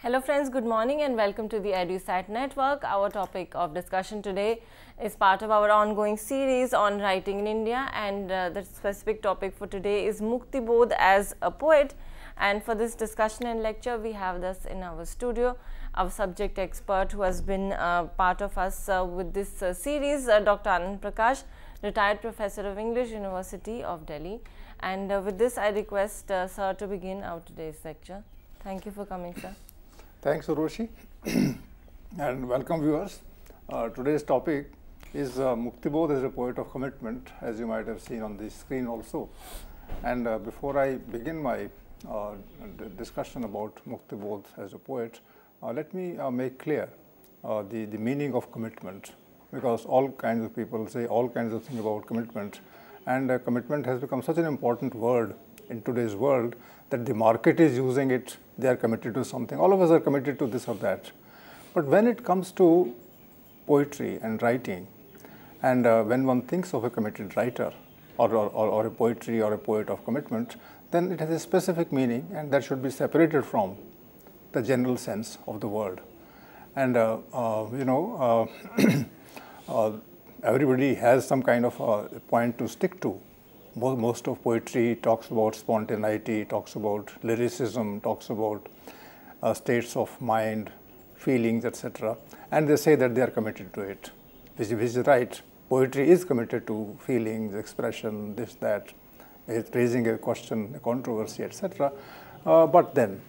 Hello friends, good morning and welcome to the EduSat Network. Our topic of discussion today is part of our ongoing series on writing in India, and the specific topic for today is Muktibodh as a poet. And for this discussion and lecture, we have thus in our studio our subject expert who has been part of us with this series, Dr. Anand Prakash, retired professor of English, University of Delhi. And with this, I request sir to begin our today's lecture. Thank you for coming, sir. Thanks, Uroshi, and welcome viewers. Today's topic is Muktibodh as a poet of commitment, as you might have seen on the screen also. And before I begin my discussion about Muktibodh as a poet, let me make clear the meaning of commitment, because all kinds of people say all kinds of things about commitment, and commitment has become such an important word in today's world that the market is using it. They are committed to something. All of us are committed to this or that. But when it comes to poetry and writing, and when one thinks of a committed writer or a poetry or a poet of commitment, then it has a specific meaning, and that should be separated from the general sense of the word. And everybody has some kind of a point to stick to. Most of poetry talks about spontaneity, talks about lyricism, talks about states of mind, feelings, etc. And they say that they are committed to it, which is right. Poetry is committed to feelings, expression, this, that, raising a question, a controversy, etc. But then,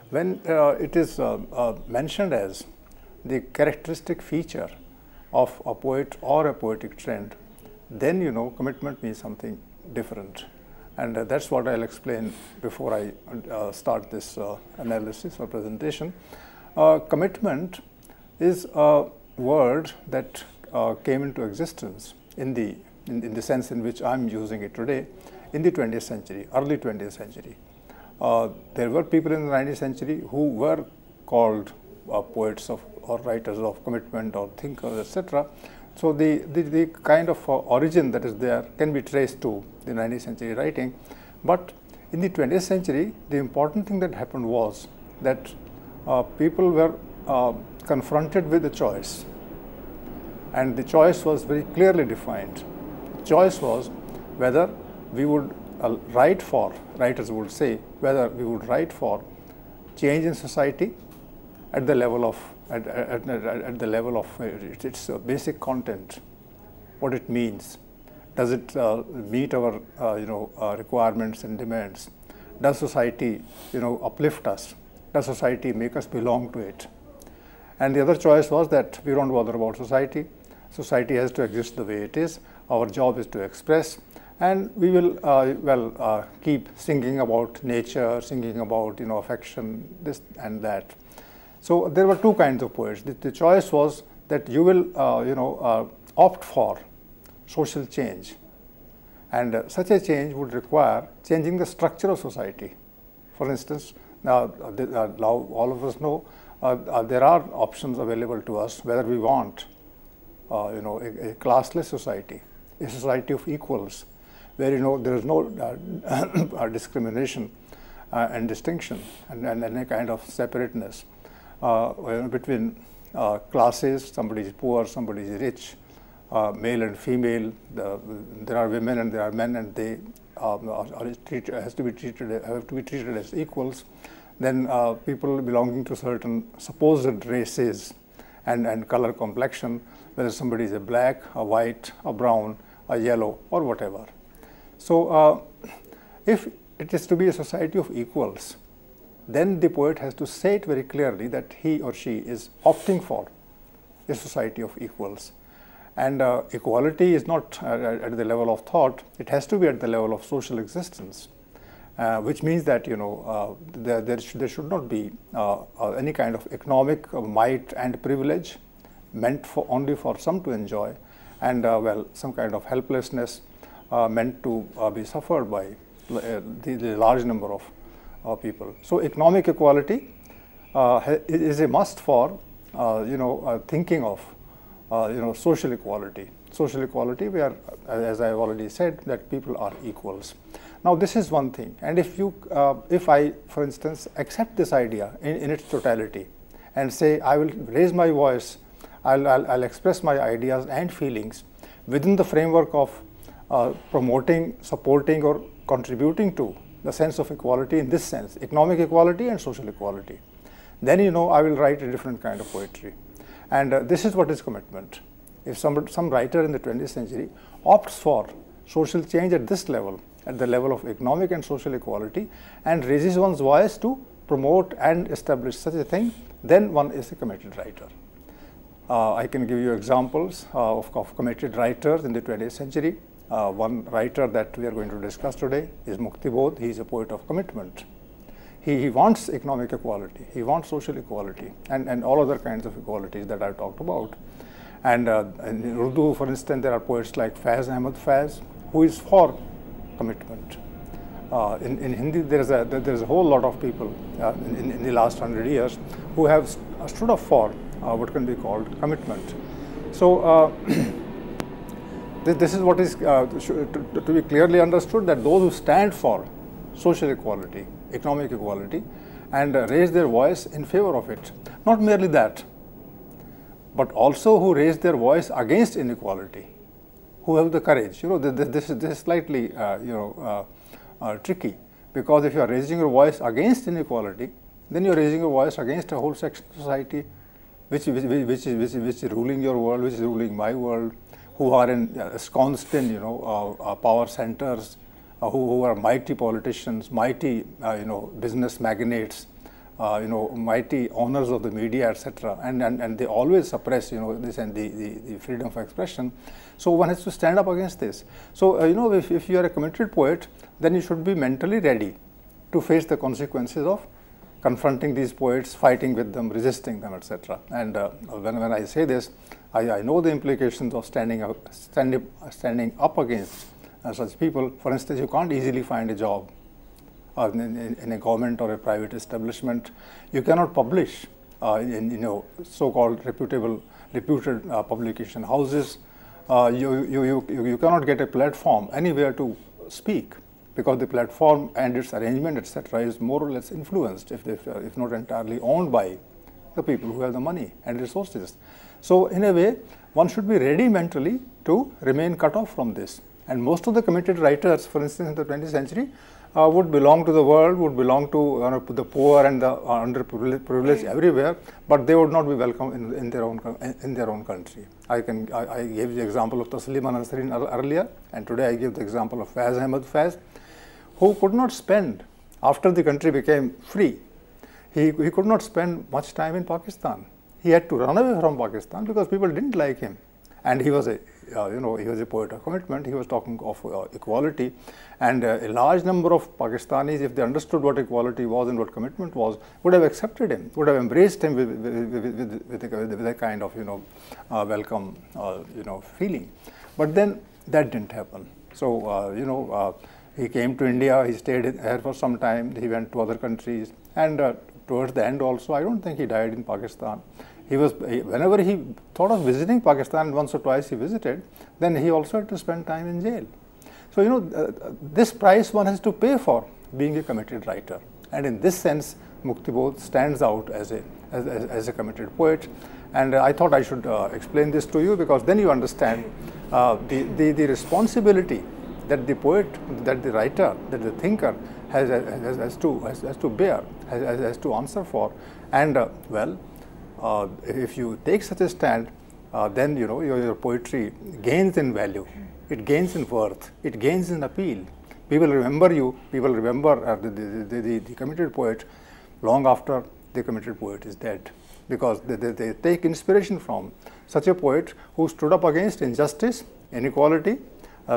when it is mentioned as the characteristic feature of a poet or a poetic trend, then commitment means something different, and that's what I'll explain before I start this analysis or presentation. Commitment is a word that came into existence in the sense in which I'm using it today in the 20th century, early 20th century. There were people in the 19th century who were called poets or writers of commitment or thinkers, etc. So the kind of origin that is there can be traced to the 19th century writing. But in the 20th century, the important thing that happened was that people were confronted with a choice, and the choice was very clearly defined. The choice was whether we would writers would say, whether we would write for change in society at the level of its basic content, what it means. Does it meet our requirements and demands? Does society uplift us? Does society make us belong to it? And the other choice was that we don't bother about society. Society has to exist the way it is. Our job is to express, and we will keep singing about nature, singing about affection, this and that. So there were two kinds of poets. The choice was that you will opt for social change, and such a change would require changing the structure of society. For instance, now all of us know there are options available to us whether we want a classless society, a society of equals, where there is no discrimination and distinction and any kind of separateness between classes. Somebody is poor, somebody is rich, male and female. There are women and there are men, and they have to be treated as equals. Then people belonging to certain supposed races and color complexion, whether somebody is a black, a white, a brown, a yellow, or whatever. So if it is to be a society of equals, then the poet has to say it very clearly that he or she is opting for a society of equals. And equality is not at the level of thought, it has to be at the level of social existence, which means that there should not be any kind of economic might and privilege meant only for some to enjoy, and some kind of helplessness meant to be suffered by the large number of people. So economic equality is a must for thinking of social equality. social equality, where, as I have already said, that people are equals. Now, this is one thing, and if I, for instance, accept this idea in its totality and say I will raise my voice, I'll express my ideas and feelings within the framework of promoting, supporting, or contributing to the sense of equality in this sense, economic equality and social equality, then I will write a different kind of poetry. And this is what is commitment. If some writer in the 20th century opts for social change at this level, at the level of economic and social equality, and raises one's voice to promote and establish such a thing, then one is a committed writer. I can give you examples of committed writers in the 20th century. One writer that we are going to discuss today is Muktibodh. He is a poet of commitment. He wants economic equality, he wants social equality, and all other kinds of equalities that I've talked about. And in Urdu, for instance, there are poets like Faiz Ahmad Faiz, who is for commitment. In Hindi, there is a whole lot of people in the last 100 years who have stood up for what can be called commitment. So this is what is to be clearly understood, that those who stand for social equality, economic equality, and raise their voice in favor of it. Not merely that, but also who raise their voice against inequality, who have the courage. This is slightly tricky, because if you are raising your voice against inequality, then you are raising your voice against a whole section of society which is ruling your world, which is ruling my world, who are ensconced in power centers, who are mighty politicians, mighty business magnates, mighty owners of the media, etc. And they always suppress this and the freedom of expression. So one has to stand up against this. So if you are a committed poet, then you should be mentally ready to face the consequences of confronting these poets, fighting with them, resisting them, etc. And when I say this, I know the implications of standing up against such people. For instance, you can't easily find a job in a government or a private establishment. You cannot publish in so-called reputed publication houses. You cannot get a platform anywhere to speak, because the platform and its arrangement, etc., is more or less influenced, if not entirely owned by the people who have the money and resources. So in a way, one should be ready mentally to remain cut off from this. And most of the committed writers, for instance, in the 20th century, would belong to the world, would belong to the poor and the underprivileged everywhere, but they would not be welcome in their own country. I gave the example of Tasliman Ansari earlier, and today I give the example of Faiz Ahmad Faiz, who could not spend, after the country became free, he could not spend much time in Pakistan. He had to run away from Pakistan because people didn't like him, and he was a poet of commitment. He was talking of equality, and a large number of Pakistanis, if they understood what equality was and what commitment was, would have accepted him, would have embraced him with a kind of welcome feeling. But then that didn't happen. So he came to India. He stayed here for some time. He went to other countries, and towards the end also, I don't think he died in Pakistan. Whenever he thought of visiting Pakistan, once or twice he visited, then he also had to spend time in jail. So this price one has to pay for being a committed writer, and in this sense, Muktibodh stands out as a committed poet. And I thought I should explain this to you, because then you understand the responsibility that the poet, that the writer, that the thinker has to bear, has to answer for. And if you take such a stand, then your poetry gains in value, it gains in worth, it gains in appeal. People remember you, people remember the committed poet long after the committed poet is dead, because they take inspiration from such a poet who stood up against injustice, inequality,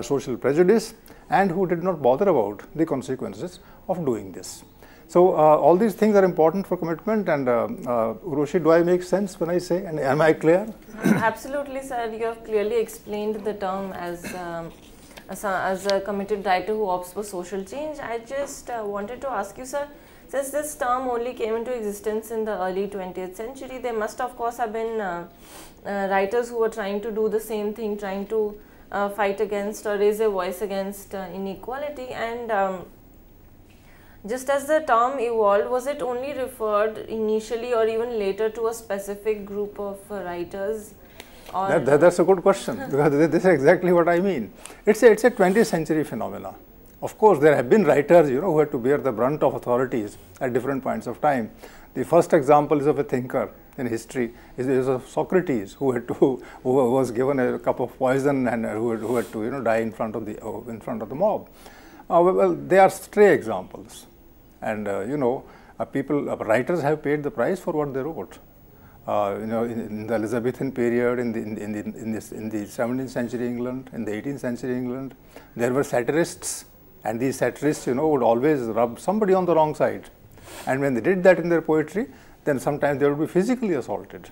social prejudice, and who did not bother about the consequences of doing this. So all these things are important for commitment. And Urushi, do I make sense when I say, and am I clear? Absolutely, sir. You have clearly explained the term as a committed writer who opts for social change. I just wanted to ask you, sir, Since this term only came into existence in the early 20th century, there must of course have been writers who were trying to do the same thing, trying to fight against or raise their voice against inequality. And just as the term evolved, was it only referred initially or even later to a specific group of writers? That's a good question, because this is exactly what I mean. It's a 20th century phenomena. Of course, there have been writers, who had to bear the brunt of authorities at different points of time. The first example is of a thinker in history, is of Socrates, who was given a cup of poison and who had to die in front of the mob. Well, they are stray examples. And writers have paid the price for what they wrote. In the Elizabethan period, in the 17th century England, in the 18th century England, there were satirists, and these satirists, would always rub somebody on the wrong side. And when they did that in their poetry, then sometimes they would be physically assaulted.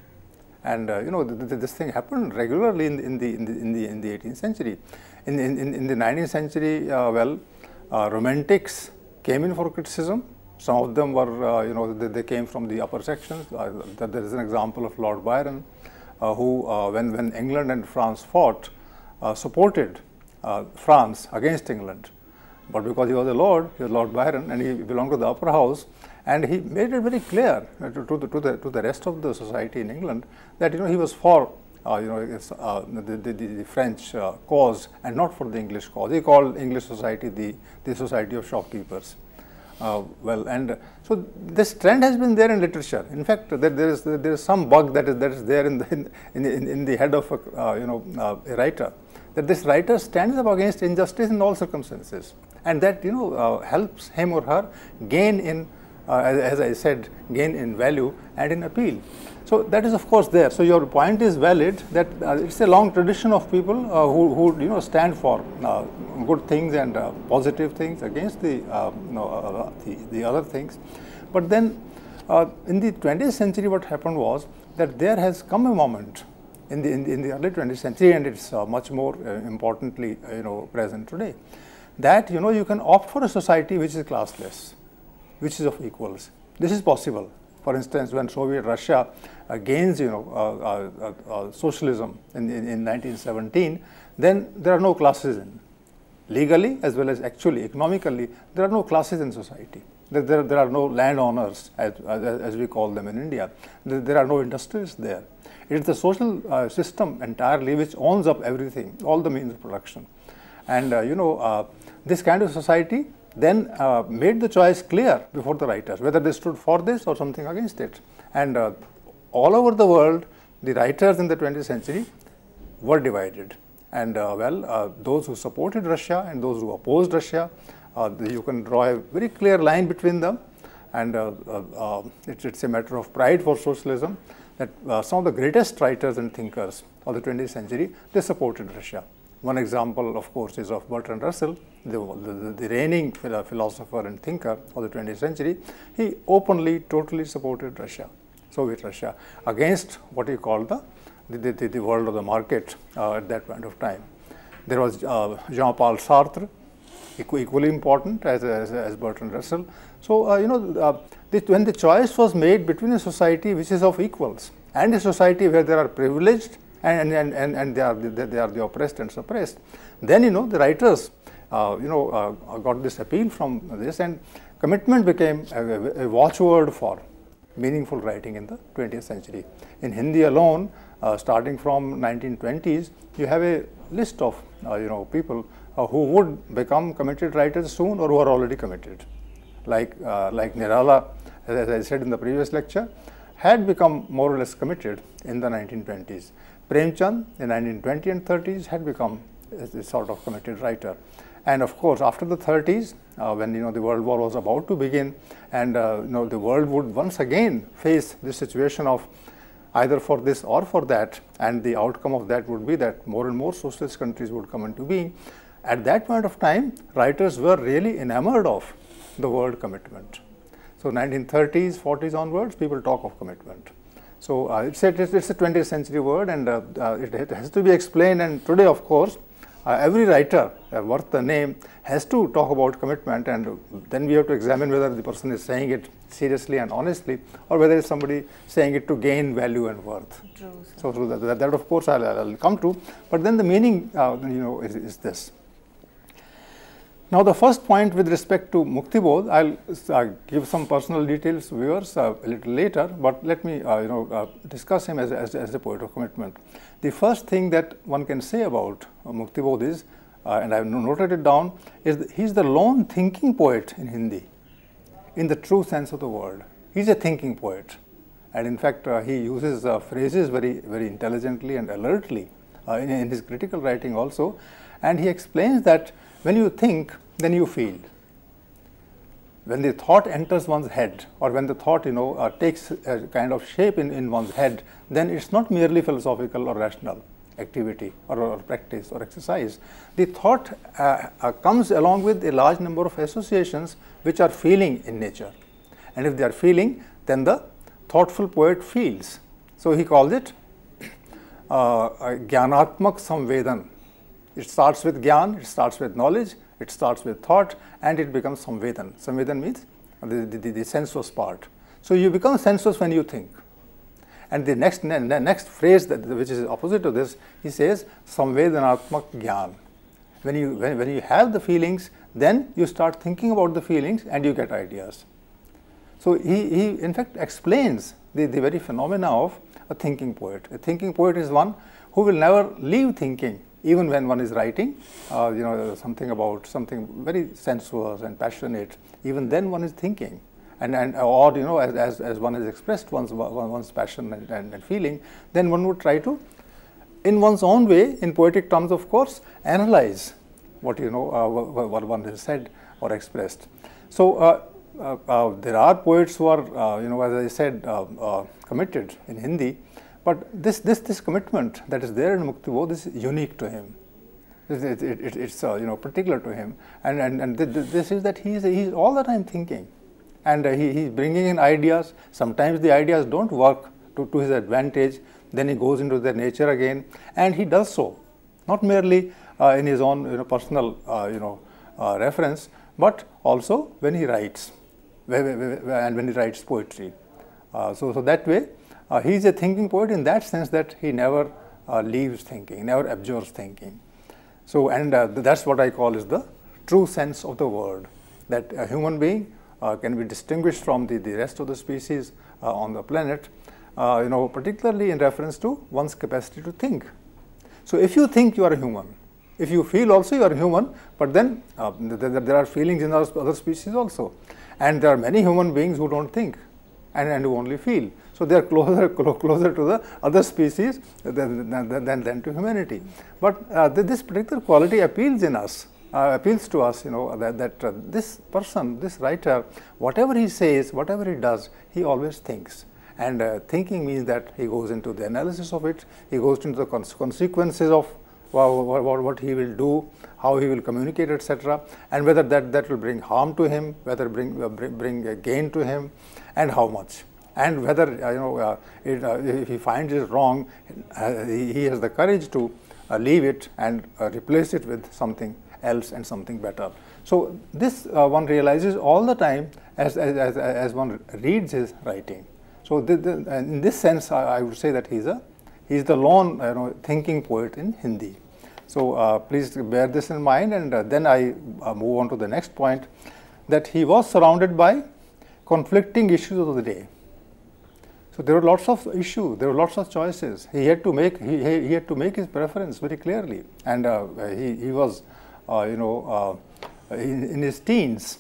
And this thing happened regularly in the 18th century. In the 19th century, Romantics came in for criticism. Some of them were, they came from the upper sections. There is an example of Lord Byron, who, when England and France fought, supported France against England. But because he was a lord, he was Lord Byron, and he belonged to the upper house, and he made it very clear to the rest of the society in England that he was for the French cause and not for the English cause. He called English society the society of shopkeepers. And so this trend has been there in literature. In fact, there is some bug that is there in the head of a writer, that this writer stands up against injustice in all circumstances, and that helps him or her gain in, as I said, gain in value and in appeal. So that is of course there. So your point is valid, that it's a long tradition of people who stand for good things and positive things against the other things. But then in the 20th century, what happened was that there has come a moment in the early 20th century, and it's much more importantly present today, that you can opt for a society which is classless, which is of equals. This is possible. For instance, when Soviet Russia gains socialism in 1917, then there are no classes in. Legally as well as actually, economically, there are no classes in society. There are no landowners, as we call them in India. There are no industries there. It is the social system entirely which owns up everything, all the means of production. And this kind of society then made the choice clear before the writers, whether they stood for this or something against it. And all over the world, the writers in the 20th century were divided. And those who supported Russia and those who opposed Russia, you can draw a very clear line between them. And it's a matter of pride for socialism that some of the greatest writers and thinkers of the 20th century, they supported Russia. One example, of course, is of Bertrand Russell, the reigning philosopher and thinker of the 20th century. He openly, totally supported Russia, Soviet Russia, against what he called the world of the market at that point of time. There was Jean-Paul Sartre, equally important as Bertrand Russell. So, when the choice was made between a society which is of equals and a society where there are privileged and they are the oppressed and suppressed, then the writers got this appeal from this, and commitment became a watchword for meaningful writing in the 20th century. In Hindi alone, starting from 1920s, you have a list of people who would become committed writers soon or who are already committed, like Nirala, as I said in the previous lecture, had become more or less committed in the 1920s. Premchand in 1920 and 30s had become a sort of committed writer. And of course, after the 30s, when the World War was about to begin, and the world would once again face this situation of either for this or for that, and the outcome of that would be that more and more socialist countries would come into being. At that point of time, writers were really enamored of the word commitment. So 1930s, 40s onwards, people talk of commitment. So it's a 20th century word, and it has to be explained. And today, of course, every writer worth the name has to talk about commitment, and then we have to examine whether the person is saying it seriously and honestly, or whether it's somebody saying it to gain value and worth. True, so that of course I'll come to, but then the meaning is this. Now, the first point with respect to Muktibodh, I'll give some personal details to viewers a little later, but let me discuss him as a poet of commitment. The first thing that one can say about Muktibodh is, and I have noted it down, is that he's the lone thinking poet in Hindi, in the true sense of the word. He's a thinking poet, and in fact he uses phrases very intelligently and alertly in his critical writing also, and he explains that when you think, then you feel. When the thought enters one's head, or when the thought takes a kind of shape in one's head, then it's not merely philosophical or rational activity or practice or exercise. The thought comes along with a large number of associations which are feeling in nature, and if they are feeling, then the thoughtful poet feels. So he calls it Gyanatmak Samvedan. It starts with Gyan, it starts with knowledge, it starts with thought, and it becomes Samvedan. Samvedan means the sensuous part. So you become sensuous when you think. And the next phrase which is opposite to this, he says Samvedanatmak Gyan. When you have the feelings, then you start thinking about the feelings and you get ideas. So he in fact explains the very phenomena of a thinking poet. A thinking poet is one who will never leave thinking, even when one is writing, something about something very sensuous and passionate. Even then, one is thinking, or as one has expressed one's passion and feeling, then one would try to, in one's own way, in poetic terms, of course, analyze what what one has said or expressed. So there are poets who are, as I said, committed in Hindi. But this commitment that is there in Muktibodh is unique to him. It's particular to him, and this is that he's all the time thinking, and he's bringing in ideas. Sometimes the ideas don't work to his advantage. Then he goes into their nature again, and he does so not merely in his own personal reference, but also when he writes, and when he writes poetry. So that way. He is a thinking poet in that sense that he never leaves thinking, never abjures thinking. So, and that's what I call is the true sense of the word, that a human being can be distinguished from the rest of the species on the planet, particularly in reference to one's capacity to think. So, if you think, you are a human. If you feel also, you are human, but then there are feelings in other species also. And there are many human beings who don't think and who only feel. So they are closer to the other species than to humanity. But this particular quality appeals to us, that this person, this writer, whatever he says, whatever he does, he always thinks. And thinking means that he goes into the analysis of it, he goes into the consequences of what he will do, how he will communicate, etc., and whether that will bring harm to him, whether bring a gain to him, and how much. And whether if he finds it wrong, he has the courage to leave it and replace it with something else and something better. So this one realizes all the time as one reads his writing. So in this sense, I would say that he's the lone thinking poet in Hindi. So please bear this in mind, and then I move on to the next point, that he was surrounded by conflicting issues of the day. So there were lots of issues, there were lots of choices. He had to make he had to make his preference very clearly, and he was in his teens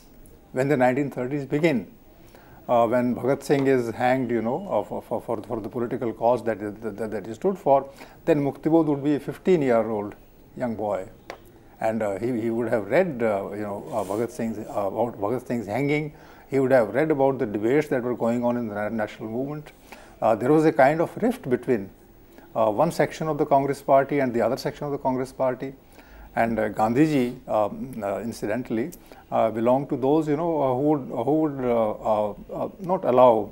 when the 1930s begin. When Bhagat Singh is hanged, for the political cause that he stood for, then Muktibodh would be a 15-year-old young boy, and he would have read, Bhagat Singh's hanging. He would have read about the debates that were going on in the national movement. There was a kind of rift between one section of the Congress party and the other section of the Congress party. And Gandhiji, incidentally, belonged to those who would not allow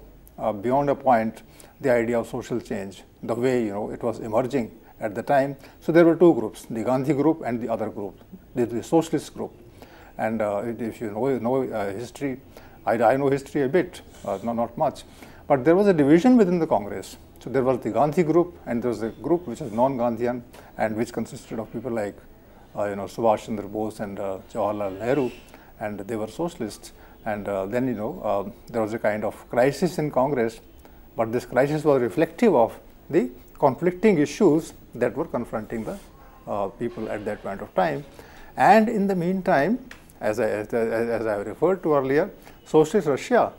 beyond a point the idea of social change, the way it was emerging at the time. So there were two groups, the Gandhi group and the other group, the socialist group. And if you know history, I know history a bit, not much, but there was a division within the Congress. So there was the Gandhi group, and there was a group which was non-Gandhian, and which consisted of people like Subhash Chandra Bose and Jawaharlal Nehru, and they were socialists. And then there was a kind of crisis in Congress, but this crisis was reflective of the conflicting issues that were confronting the people at that point of time. And in the meantime, as I referred to earlier, socialist Russia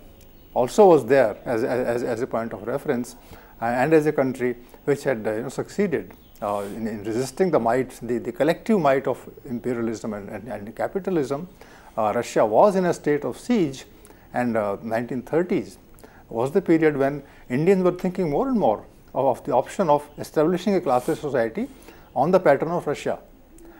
also was there as a point of reference, and as a country which had succeeded in resisting the might, the collective might of imperialism and capitalism. Russia was in a state of siege, and 1930s was the period when Indians were thinking more and more of the option of establishing a classless society on the pattern of Russia.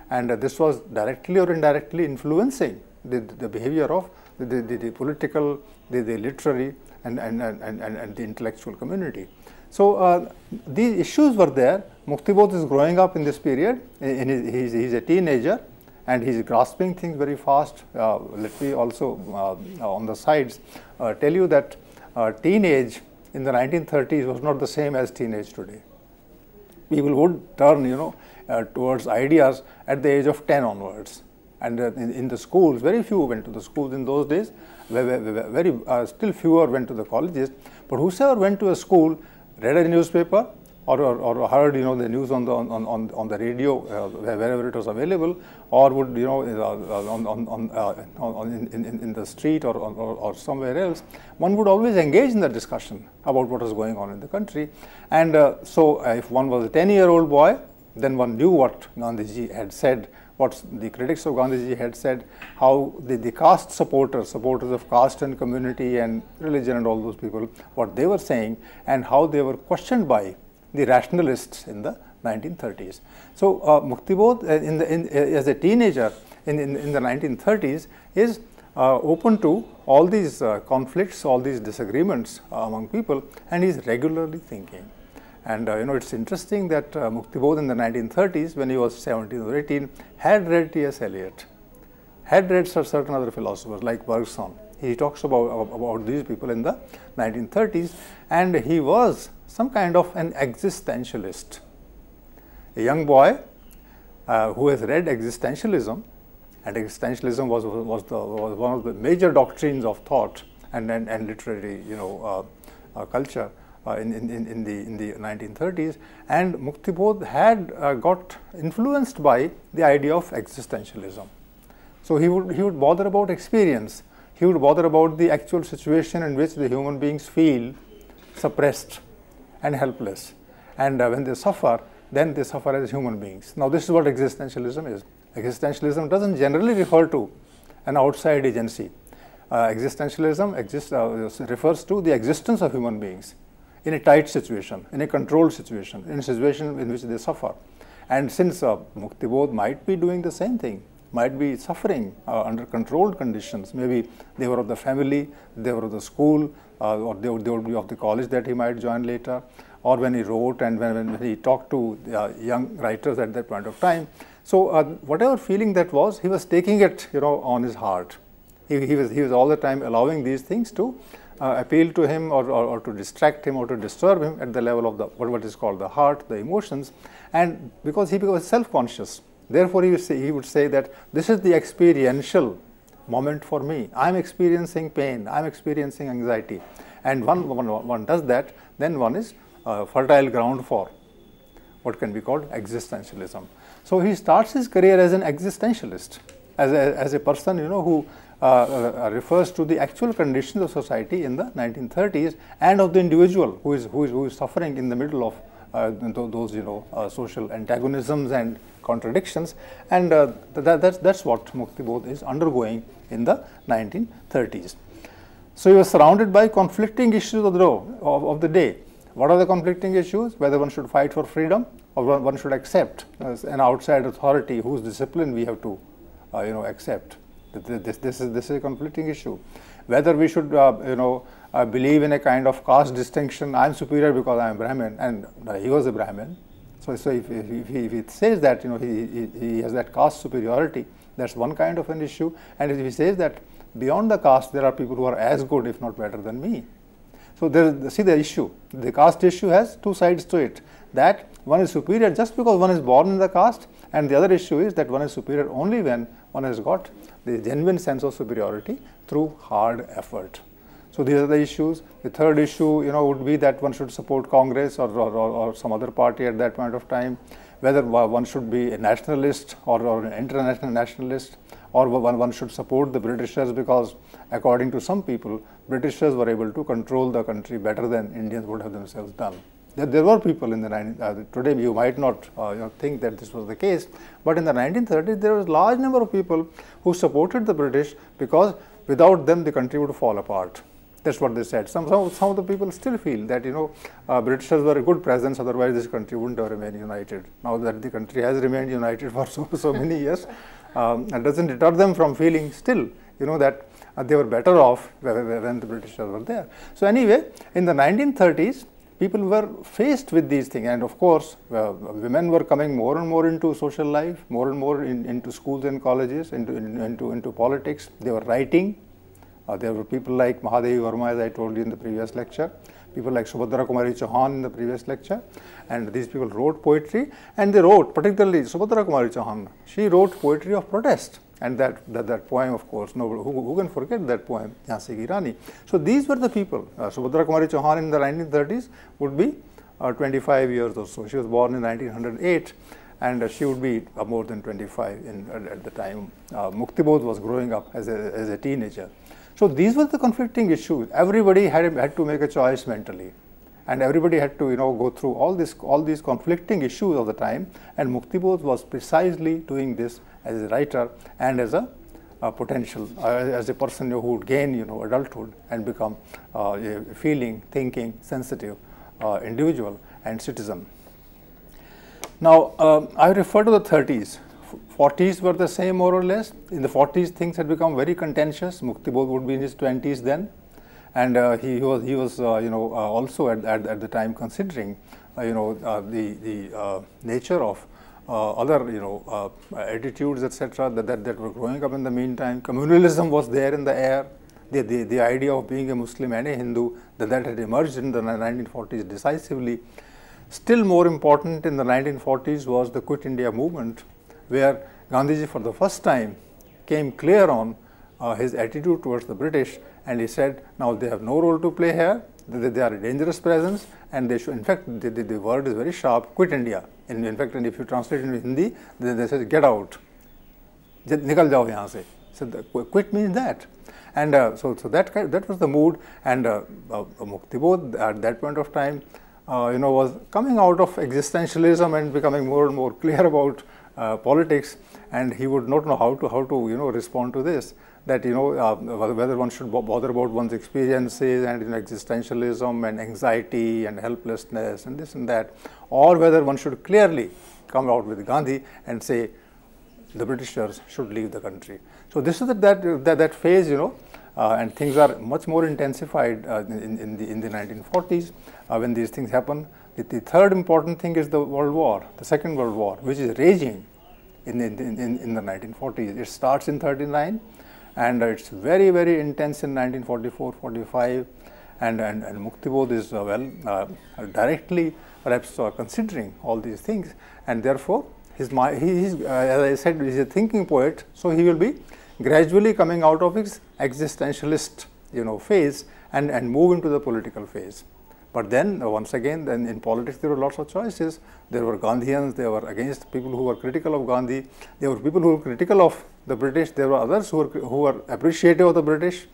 And this was directly or indirectly influencing the behavior of the political, the literary, and the intellectual community. So these issues were there. Muktibodh is growing up in this period. He's a teenager, and he's grasping things very fast. Let me also, on the sides, tell you that teenage in the 1930s was not the same as teenage today. People would turn, towards ideas at the age of 10 onwards. And in the schools, very few went to the schools in those days. Still fewer went to the colleges. But whosoever went to a school, read a newspaper, or heard the news on the radio wherever it was available, or would in the street or somewhere else, one would always engage in the discussion about what was going on in the country. And so if one was a 10-year-old boy, then one knew what Gandhiji had said, what the critics of Gandhiji had said, how the caste supporters of caste and community and religion and all those people, what they were saying, and how they were questioned by the rationalists in the 1930s. So Muktibodh, as a teenager in the 1930s, is open to all these conflicts, all these disagreements among people, and is regularly thinking. And it's interesting that Muktibodh in the 1930s, when he was 17 or 18, had read T.S. Eliot, had read certain other philosophers like Bergson. He talks about these people in the 1930s, and he was some kind of an existentialist, a young boy who has read existentialism, and existentialism was one of the major doctrines of thought and literary culture in the 1930s. And Muktibodh had got influenced by the idea of existentialism. So he would bother about experience. He would bother about the actual situation in which the human beings feel suppressed and helpless. And when they suffer, then they suffer as human beings. Now, this is what existentialism is. Existentialism doesn't generally refer to an outside agency. Existentialism refers to the existence of human beings in a tight situation, in a controlled situation, in a situation in which they suffer. And since Muktibodh might be doing the same thing, might be suffering under controlled conditions, maybe they were of the family, they were of the school, or they would be of the college that he might join later, or when he wrote and when he talked to young writers at that point of time. So whatever feeling that was, he was taking it on his heart. He was all the time allowing these things to appeal to him, or to distract him, or to disturb him at the level of what is called the heart, the emotions. And because he was self-conscious, therefore he would say that this is the experiential moment for me. I'm experiencing pain, I'm experiencing anxiety. And one does that, then one is fertile ground for what can be called existentialism. So he starts his career as an existentialist, as a person who refers to the actual conditions of society in the 1930s and of the individual who is suffering in the middle of those social antagonisms and contradictions, and that's what Muktibodh is undergoing in the 1930s. So he was surrounded by conflicting issues of the day. What are the conflicting issues? Whether one should fight for freedom, or one should accept an outside authority whose discipline we have to accept. This is a conflicting issue. Whether we should believe in a kind of caste distinction. I am superior because I am Brahmin, and he was a Brahmin. So if he says that he has that caste superiority, that's one kind of an issue. And if he says that beyond the caste there are people who are as good, if not better than me. So see the issue. The caste issue has two sides to it. That one is superior just because one is born in the caste, and the other issue is that one is superior only when one has got the genuine sense of superiority through hard effort. So these are the issues. The third issue, would be that one should support Congress or some other party at that point of time, whether one should be a nationalist or an international nationalist, or one should support the Britishers because, according to some people, Britishers were able to control the country better than Indians would have themselves done. There were people in the 19th, today you might not think that this was the case, but in the 1930s there was a large number of people who supported the British because without them the country would fall apart. That's what they said. Some of the people still feel that Britishers were a good presence, otherwise this country wouldn't have remained united. Now that the country has remained united for so many years, it doesn't deter them from feeling still that they were better off when the Britishers were there. So anyway, in the 1930s, people were faced with these things, and of course, women were coming more and more into social life, more and more into schools and colleges, into politics. They were writing. There were people like Mahadevi Verma, as I told you in the previous lecture, people like Subhadra Kumari Chauhan in the previous lecture, and these people wrote poetry, and they wrote, particularly Subhadra Kumari Chauhan, she wrote poetry of protest, and that poem, of course, who can forget that poem, Jhansi Ki Rani. So these were the people. Subhadra Kumari Chauhan in the 1930s would be 25 years or so. She was born in 1908, and she would be more than 25 at the time Muktibodh was growing up as a teenager. So these were the conflicting issues. Everybody had to make a choice mentally, and everybody had to go through all these conflicting issues of the time. And Muktibodh was precisely doing this as a writer and as a potential, as a person who would gain adulthood and become a feeling, thinking, sensitive individual and citizen. Now I refer to the 30s. 40s were the same, more or less. In the 40s, things had become very contentious. Muktibodh would be in his 20s then, and he was also at the time considering the nature of other attitudes, etc. that were growing up in the meantime. Communalism was there in the air. The idea of being a Muslim and a Hindu that had emerged in the 1940s decisively. Still more important in the 1940s was the Quit India movement, where Gandhiji for the first time came clear on his attitude towards the British, and he said, now they have no role to play here, they are a dangerous presence, and they should, in fact, the word is very sharp, quit India. In fact, and if you translate it into Hindi, they say, get out, nikal jao yahan se. So quit means that. And so that was the mood, and Muktibodh at that point of time was coming out of existentialism and becoming more and more clear about politics, and he would not know how to respond to this, that whether one should bother about one's experiences and existentialism and anxiety and helplessness and this and that, or whether one should clearly come out with Gandhi and say the Britishers should leave the country. So this is that phase, and things are much more intensified in the 1940s when these things happen. The third important thing is the World War, the Second World War, which is raging in the 1940s. It starts in 39, and it's very, very intense in 1944-45, and Muktibodh is directly perhaps considering all these things, and therefore he's as I said, he's a thinking poet, so he will be gradually coming out of his existentialist phase and move into the political phase. But then once again, then in politics there were lots of choices. There were Gandhians, they were against people who were critical of Gandhi, there were people who were critical of the British, there were others who were appreciative of the British,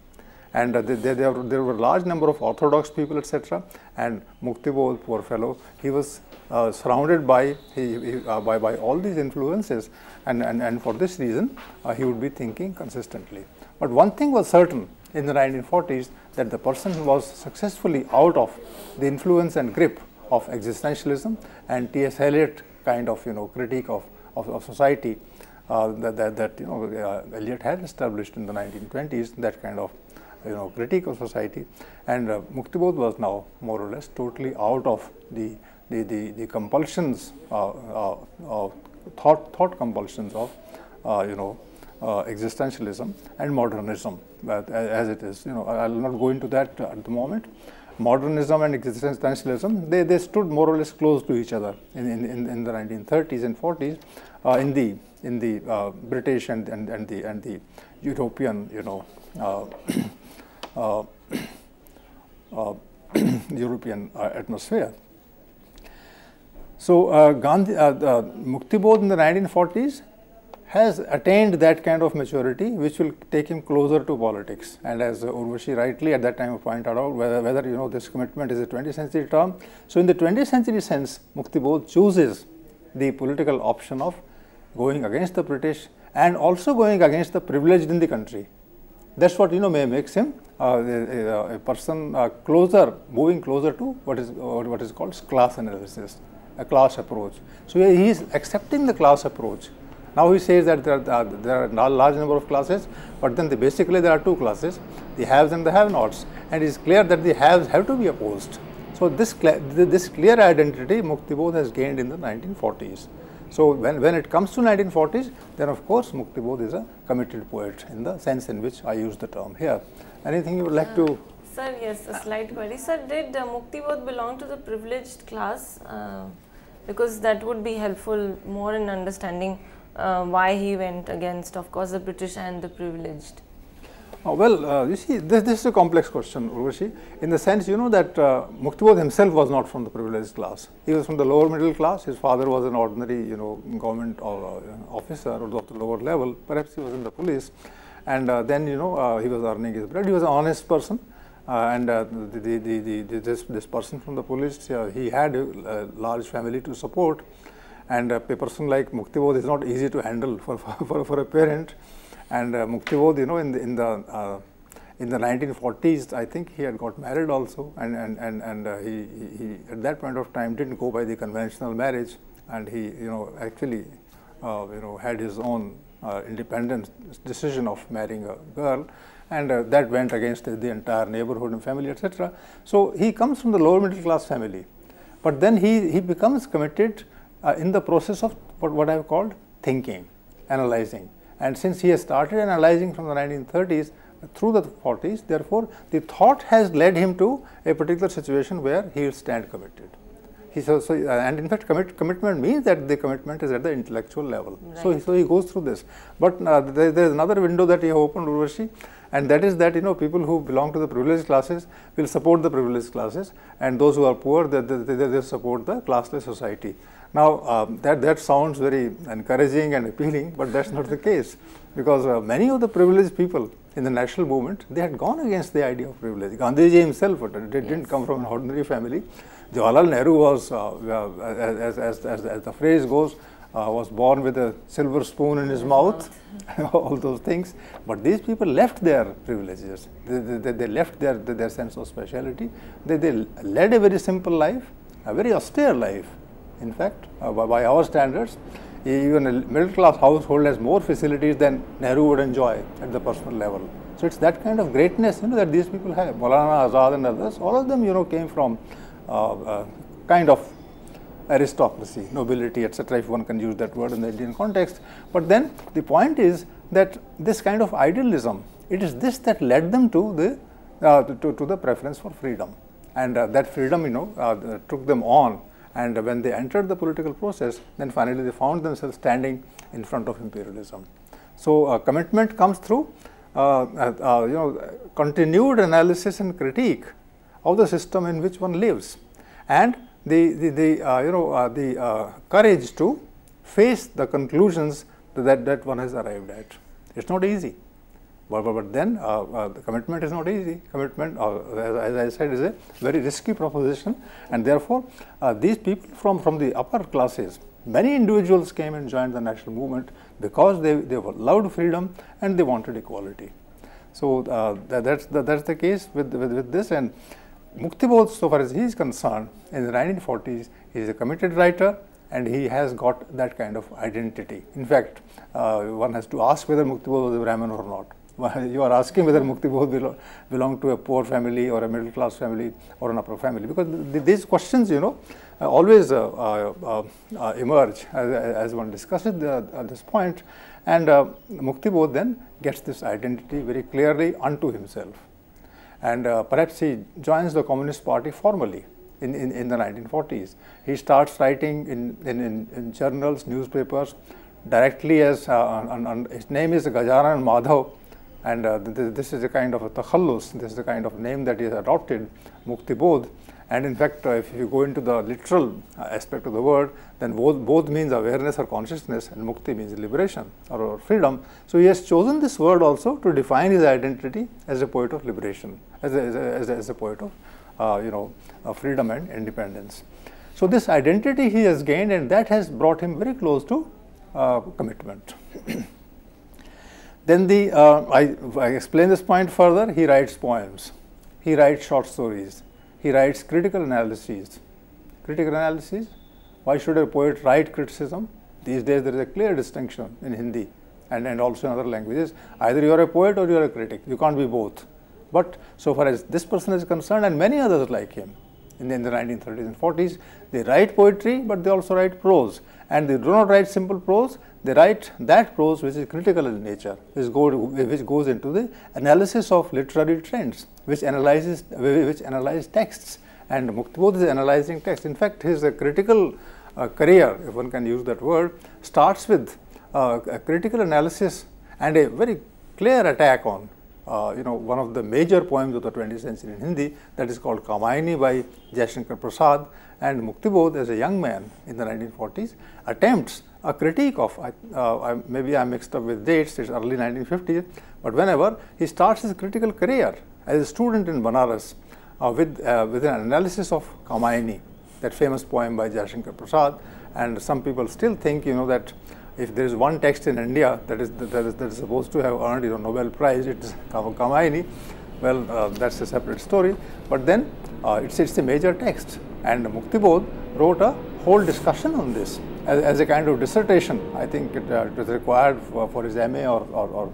and there were a large number of orthodox people, etc. And Muktibodh, poor fellow, he was surrounded by all these influences, and for this reason he would be thinking consistently. But one thing was certain in the 1940s, that the person was successfully out of the influence and grip of existentialism and T.S. Eliot kind of critique of society that Eliot had established in the 1920s, that kind of critique of society, and Muktibodh was now more or less totally out of the the compulsions, thought compulsions of existentialism and modernism, as it is. I will not go into that at the moment. Modernism and existentialism, they stood more or less close to each other in the 1930s and 40s in the British and the European European atmosphere. So Muktibodh in the 1940s has attained that kind of maturity which will take him closer to politics. And as Urvashi rightly at that time pointed out, whether this commitment is a 20th century term. So in the 20th century sense, Muktibodh chooses the political option of going against the British and also going against the privileged in the country. That's what makes him a person moving closer to what is called class analysis, a class approach. So he is accepting the class approach. Now he says that there are a large number of classes, but then basically there are two classes, the haves and the have-nots, and it is clear that the haves have to be opposed. So this clear identity Muktibodh has gained in the 1940s. So when it comes to 1940s, then of course Muktibodh is a committed poet in the sense in which I use the term here. Anything you would like to? Sir, yes, a slight query. Sir, did Muktibodh belong to the privileged class? Because that would be helpful more in understanding why he went against, of course, the British and the privileged. You see, this is a complex question, Urvashi, in the sense, that Muktibodh himself was not from the privileged class. He was from the lower middle class. His father was an ordinary, government officer of the lower level. Perhaps he was in the police. And then, he was earning his bread. He was an honest person. This person from the police, he had a large family to support. And a person like Muktibodh is not easy to handle for a parent. And Muktibodh, in the 1940s, I think he had got married also, and he at that point of time didn't go by the conventional marriage, and he actually had his own independent decision of marrying a girl, and that went against the entire neighborhood and family, etc. So he comes from the lower middle class family, but then he becomes committed in the process of what I have called thinking, analyzing. And since he has started analyzing from the 1930s through the 40s, therefore, the thought has led him to a particular situation where he will stand committed. And in fact, commitment means that the commitment is at the intellectual level. Right. So he goes through this. But there is another window that he opened, Urvashi, and that is that people who belong to the privileged classes will support the privileged classes, and those who are poor, they support the classless society. Now, that sounds very encouraging and appealing, but that's not the case, because many of the privileged people in the national movement, they had gone against the idea of privilege. Gandhiji himself didn't come from an ordinary family. Jawaharlal Nehru was, as the phrase goes, was born with a silver spoon in his mouth, all those things. But these people left their privileges. They left their sense of speciality. They led a very simple life, a very austere life. In fact, by our standards, even a middle class household has more facilities than Nehru would enjoy at the personal level. So it's that kind of greatness that these people have. Maulana Azad and others, all of them came from kind of aristocracy, nobility, etc., if one can use that word in the Indian context. But then the point is that this kind of idealism, it is this that led them to the preference for freedom, and that freedom took them on. And when they entered the political process, then finally they found themselves standing in front of imperialism. So commitment comes through continued analysis and critique of the system in which one lives, and the courage to face the conclusions that one has arrived at. It's not easy. But then the commitment is not easy. Commitment, as I said, is a very risky proposition, and therefore these people from the upper classes, many individuals came and joined the national movement because they loved freedom and they wanted equality. So that's the case with this. And Muktibodh, so far as he is concerned, in the 1940s, he is a committed writer, and he has got that kind of identity. In fact, one has to ask whether Muktibodh was a Brahmin or not. You are asking whether Muktibodh belong to a poor family or a middle class family or an upper family, because these questions, always emerge as one discusses this point. And Muktibodh then gets this identity very clearly unto himself. And perhaps he joins the Communist Party formally in the 1940s. He starts writing in journals, newspapers, directly as his name is Gajaran Madhav, and this is a kind of a takhallus, this is the kind of name that he has adopted, Muktibodh. And in fact, if you go into the literal aspect of the word, then both means awareness or consciousness, and mukti means liberation or freedom. So he has chosen this word also to define his identity as a poet of liberation, as a poet of freedom and independence. So this identity he has gained, and that has brought him very close to commitment. Then I explain this point further. He writes poems, he writes short stories, he writes critical analyses. Critical analyses? Why should a poet write criticism? These days there is a clear distinction in Hindi and also in other languages. Either you are a poet or you are a critic. You can't be both. But so far as this person is concerned, and many others like him in the 1930s and 40s, they write poetry, but they also write prose. And they do not write simple prose, they write that prose which is critical in nature, which goes into the analysis of literary trends, which analyze texts. And Muktibodh is analyzing text. In fact, his critical career, if one can use that word, starts with a critical analysis and a very clear attack on one of the major poems of the 20th century in Hindi, that is called Kamaini by Jaishankar Prasad. And Muktibodh, as a young man in the 1940s, attempts a critique of, maybe I'm mixed up with dates, it's early 1950s, but whenever he starts his critical career as a student in Banaras with an analysis of Kamaini, that famous poem by Jaishankar Prasad. And some people still think, that if there is one text in India that is supposed to have earned Nobel Prize, it is Kamaini. Well, that's a separate story. But then it's a major text, and Muktibodh wrote a whole discussion on this as a kind of dissertation. I think it was required for his MA or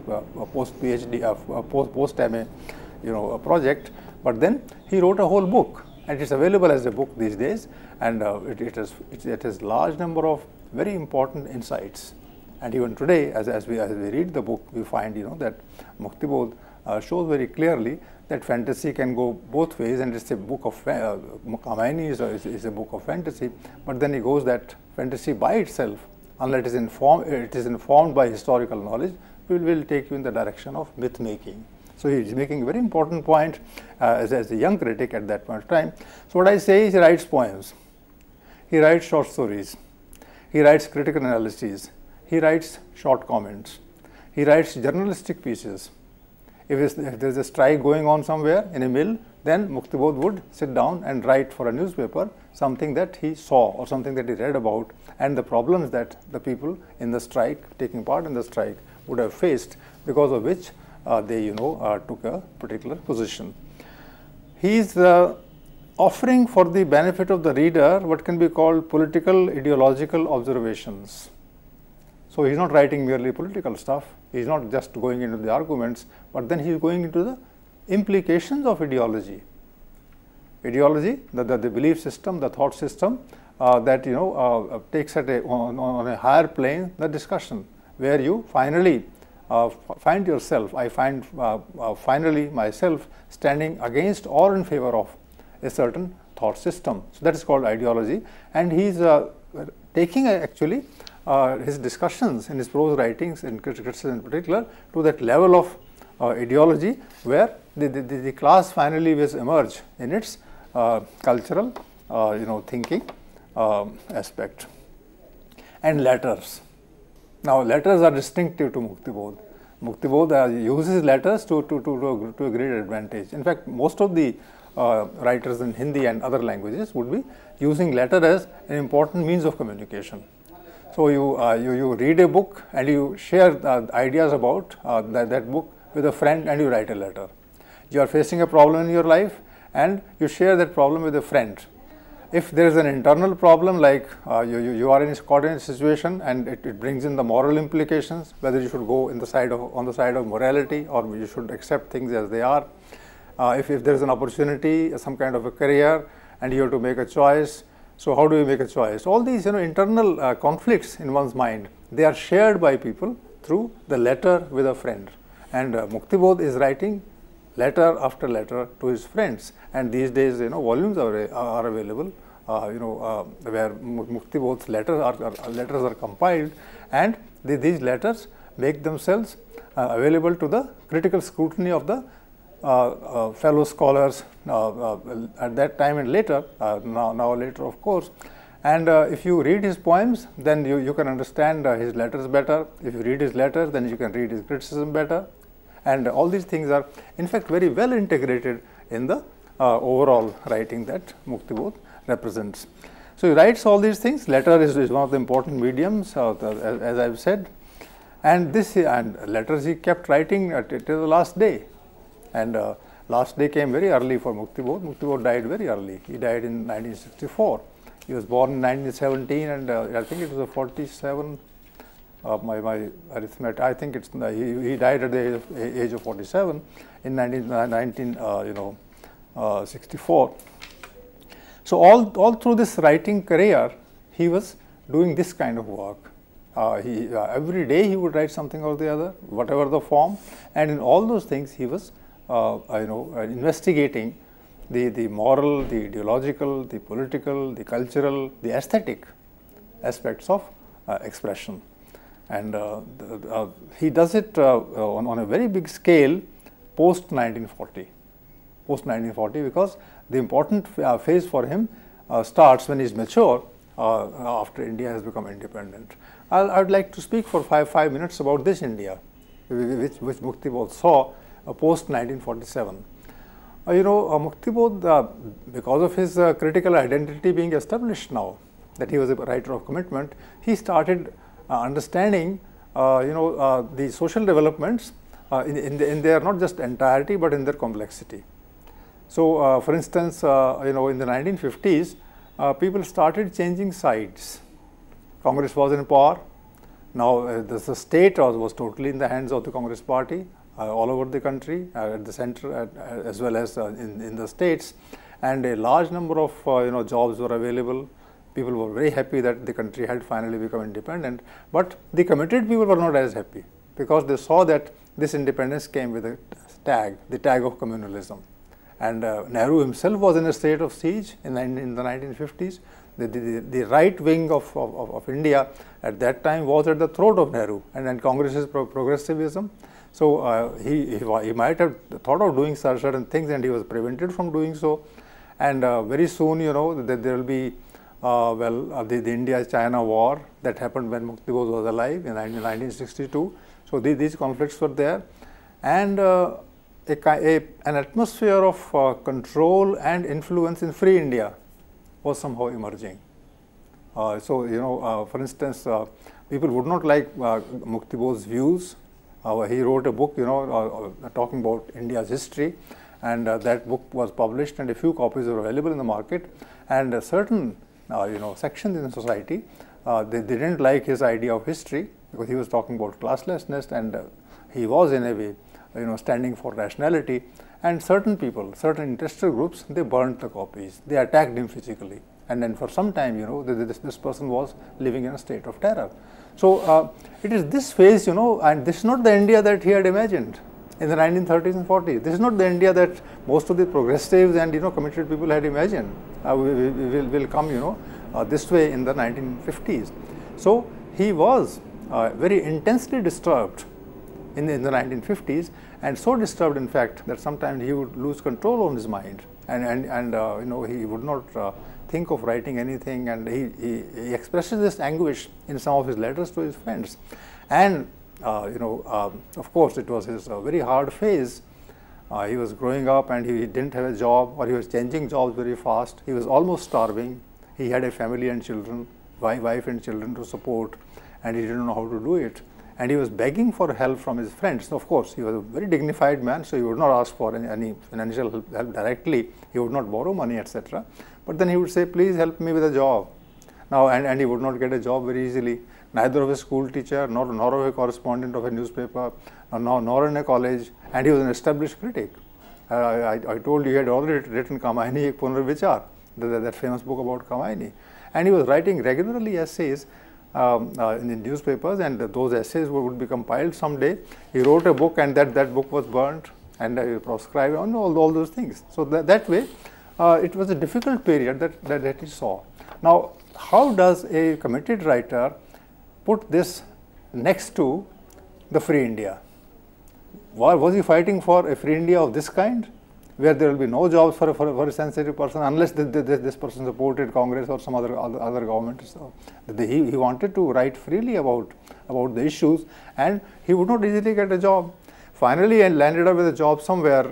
post PhD, post MA, project. But then he wrote a whole book, and it's available as a book these days. And it has large number of very important insights. And even today, as we read the book, we find that Muktibodh shows very clearly that fantasy can go both ways, and it's a book of Kamaini is a book of fantasy. But then he goes that fantasy by itself, unless it is informed by historical knowledge, will take you in the direction of myth making. So he is making a very important point as a young critic at that point of time. So what I say is, he writes poems, he writes short stories, he writes critical analyses, he writes short comments, he writes journalistic pieces. If there is a strike going on somewhere in a mill, then Muktibodh would sit down and write for a newspaper something that he saw or something that he read about, and the problems that the people in the strike, taking part in the strike, would have faced, because of which they took a particular position. He is offering for the benefit of the reader what can be called political ideological observations. So he is not writing merely political stuff, he is not just going into the arguments, but then he is going into the implications of ideology. Ideology, the belief system, the thought system that takes on a higher plane the discussion, where you finally find yourself, I find finally myself standing against or in favor of a certain thought system. So that is called ideology, and he is taking actually his discussions in his prose writings, in criticism in particular, to that level of ideology where the class finally will emerge in its cultural thinking aspect. And letters. Now letters are distinctive to Muktibodh. Muktibodh uses letters to a great advantage. In fact, most of the writers in Hindi and other languages would be using letter as an important means of communication. So you read a book and you share ideas about that book with a friend, and you write a letter. You are facing a problem in your life and you share that problem with a friend. if there is an internal problem, like you are caught in a situation and it brings in the moral implications, whether you should go on the side of morality or you should accept things as they are. If there is an opportunity, some kind of a career, and you have to make a choice, so how do you make a choice? All these internal conflicts in one's mind, they are shared by people through the letter with a friend. And Muktibodh is writing letter after letter to his friends, and these days volumes are available where Muktibodh's letters are compiled, and these letters make themselves available to the critical scrutiny of the fellow scholars at that time and later, now later of course. And if you read his poems, then you can understand his letters better. If you read his letters, then you can read his criticism better. And all these things are in fact very well integrated in the overall writing that Muktibodh represents. So he writes all these things. Letter is one of the important mediums, as I've said. And letters he kept writing till the last day. And last day came very early for Muktibodh. Muktibodh died very early. He died in 1964. He was born in 1917, and I think it was a 47. My arithmetic, I think it's he died at the age of 47 in 1964. So all through this writing career, he was doing this kind of work. Every day he would write something or the other, whatever the form, and in all those things he was investigating the moral, the ideological, the political, the cultural, the aesthetic aspects of expression. And he does it on a very big scale post 1940, because the important phase for him starts when he is mature, after India has become independent. I would like to speak for five minutes about this India, which Muktibodh saw post 1947. Muktibodh, because of his critical identity being established now, that he was a writer of commitment, he started understanding the social developments in their not just entirety but in their complexity. So for instance, in the 1950s, people started changing sides. Congress was in power. Now the state was totally in the hands of the Congress party all over the country, at the center as well as in the states, and a large number of jobs were available. People were very happy that the country had finally become independent, but the committed people were not as happy, because they saw that this independence came with a tag, the tag of communalism. And Nehru himself was in a state of siege in the 1950s. The right wing of India at that time was at the throat of Nehru and Congress's progressivism. So he might have thought of doing certain things, and he was prevented from doing so. And very soon, that there will be the India-China war that happened when Muktibodh was alive in 1962. So these conflicts were there, and an atmosphere of control and influence in free India was somehow emerging. For instance, people would not like Muktibodh's views. He wrote a book, talking about India's history, and that book was published, and a few copies were available in the market. And certain sections in society, they didn't like his idea of history, because he was talking about classlessness, and he was in a way standing for rationality. And certain people, certain interested groups, they burnt the copies, they attacked him physically, and then for some time this person was living in a state of terror. So it is this phase, and this is not the India that he had imagined in the 1930s and 40s. This is not the India that most of the progressives and committed people had imagined. Will come this way in the 1950s. So he was very intensely disturbed in the 1950s, and so disturbed in fact that sometimes he would lose control on his mind, and he would not think of writing anything, and he expresses this anguish in some of his letters to his friends. And of course it was his very hard phase. He was growing up and he didn't have a job, or he was changing jobs very fast. He was almost starving. He had a family and children, wife and children to support, and he didn't know how to do it. and he was begging for help from his friends. Of course, he was a very dignified man, so he would not ask for any financial help directly. He would not borrow money, etc. But then he would say, please help me with a job. Now, and he would not get a job very easily, neither of a school teacher, nor of a correspondent of a newspaper, nor in a college, and he was an established critic. I told you he had already written Kamaini Ek Punarvichar, that famous book about Kamaini. And he was writing regularly essays in newspapers, and those essays would be compiled someday. He wrote a book, and that book was burnt and proscribed, and all those things. So that way, it was a difficult period that he saw. Now, how does a committed writer put this next to the free India? Was he fighting for a free India of this kind, where there will be no jobs for a sensitive person unless this person supported Congress or some other government? So he wanted to write freely about the issues, and he would not easily get a job. Finally, he landed up with a job somewhere,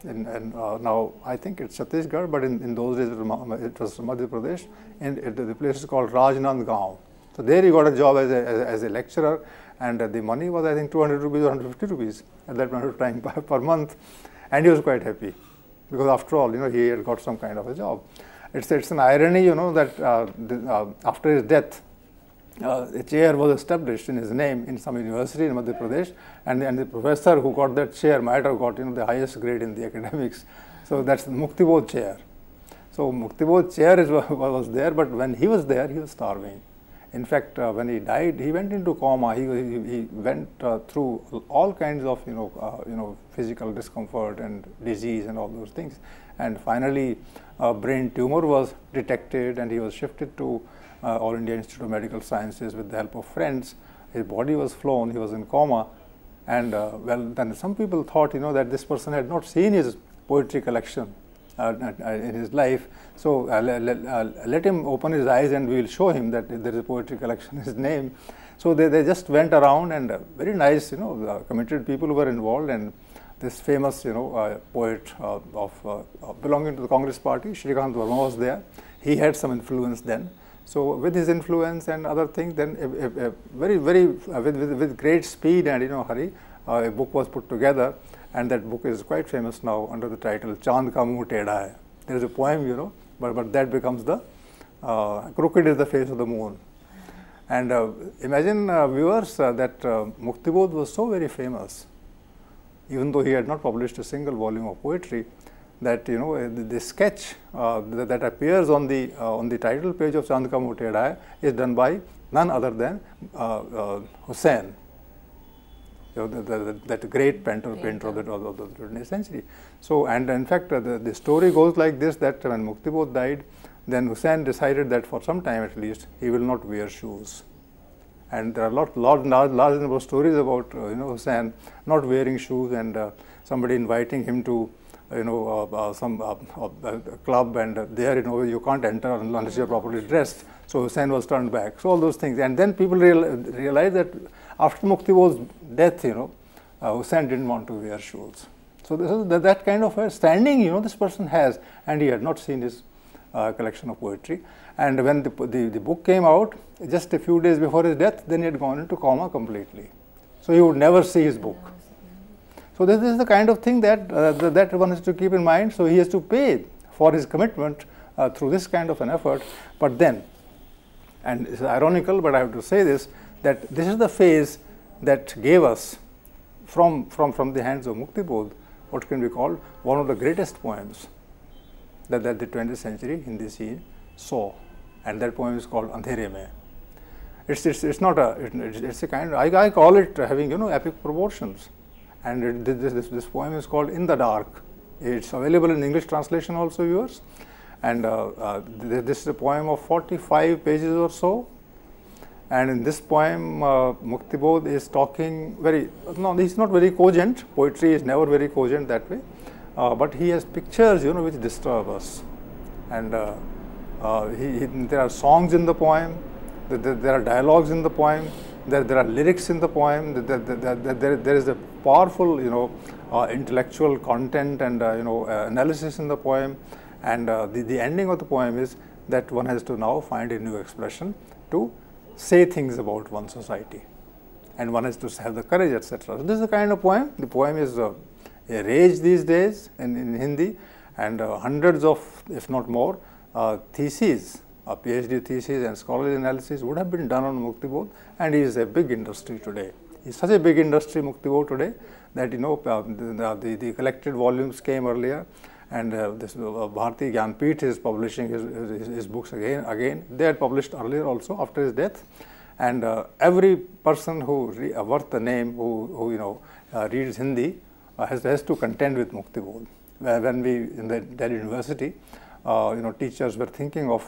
now I think it's Chhattisgarh, but in those days it was Madhya Pradesh, and the place is called Rajnandgaon. So there he got a job as a lecturer, and the money was, I think, 200 rupees or 150 rupees at that point of time per month, and he was quite happy, because after all, he had got some kind of a job. It's an irony, that after his death, a chair was established in his name in some university in Madhya Pradesh, and the professor who got that chair might have got the highest grade in the academics. So that's the Muktibodh chair. So Muktibodh chair was there, but when he was there, he was starving. In fact, when he died, he went into coma. He went through all kinds of physical discomfort and disease and all those things. And finally, a brain tumor was detected, and he was shifted to All India Institute of Medical Sciences with the help of friends. His body was flown. He was in coma, and well, then some people thought that this person had not seen his poetry collection in his life, so let him open his eyes and we will show him that there is a poetry collection in his name. So they just went around, and very nice, committed people were involved, and this famous, poet belonging to the Congress party, Shrikant Verma, was there. He had some influence then. So with his influence and other things, then with great speed and hurry, a book was put together. And that book is quite famous now under the title Chand Ka Muh Tedha Hai. There is a poem, but that becomes the crooked is the face of the moon. And imagine, viewers, that Muktibodh was so very famous, even though he had not published a single volume of poetry, that the sketch that appears on the title page of Chand Ka Muh Tedha Hai is done by none other than Hussain. That great painter of the 20th century. So, and in fact, the story goes like this, that when Muktibodh died, then Hussain decided that for some time at least, he will not wear shoes. And there are large number of stories about Hussain not wearing shoes, and somebody inviting him to some club, and there you can't enter unless you are properly dressed. So Hussain was turned back. So all those things, and then people realized that after Muktibodh's death, Hussain didn't want to wear shoes. So this is that kind of a standing, this person has, and he had not seen his collection of poetry. And when the book came out, just a few days before his death, then he had gone into coma completely. So he would never see his book. So this is the kind of thing that one has to keep in mind. So he has to pay for his commitment through this kind of an effort. But then, and it's ironical, but I have to say this, that this is the phase that gave us, from the hands of Muktibodh, what can be called one of the greatest poems that the 20th century Hindi scene saw, and that poem is called Andhere Mein. It's not it's a kind of, I call it having epic proportions, and this poem is called In the Dark. It's available in English translation also, viewers. And this is a poem of 45 pages or so. And in this poem, Muktibodh is talking he's not very cogent. Poetry is never very cogent that way. But he has pictures, which disturb us. And there are songs in the poem, there are dialogues in the poem, there are lyrics in the poem, there is a powerful, intellectual content and, analysis in the poem. And the ending of the poem is that one has to now find a new expression to say things about one's society. and one has to have the courage, etc. So this is the kind of poem. The poem is a rage these days in Hindi, and hundreds of, if not more, theses, PhD theses and scholarly analysis would have been done on Muktibodh, and he is a big industry today. He is such a big industry, Muktibodh, today, that the collected volumes came earlier, and this Bharati Gyanpith is publishing his books again. They had published earlier also after his death, and every person who worth the name who reads Hindi has to contend with Muktibodh. When we in the Delhi University, teachers were thinking of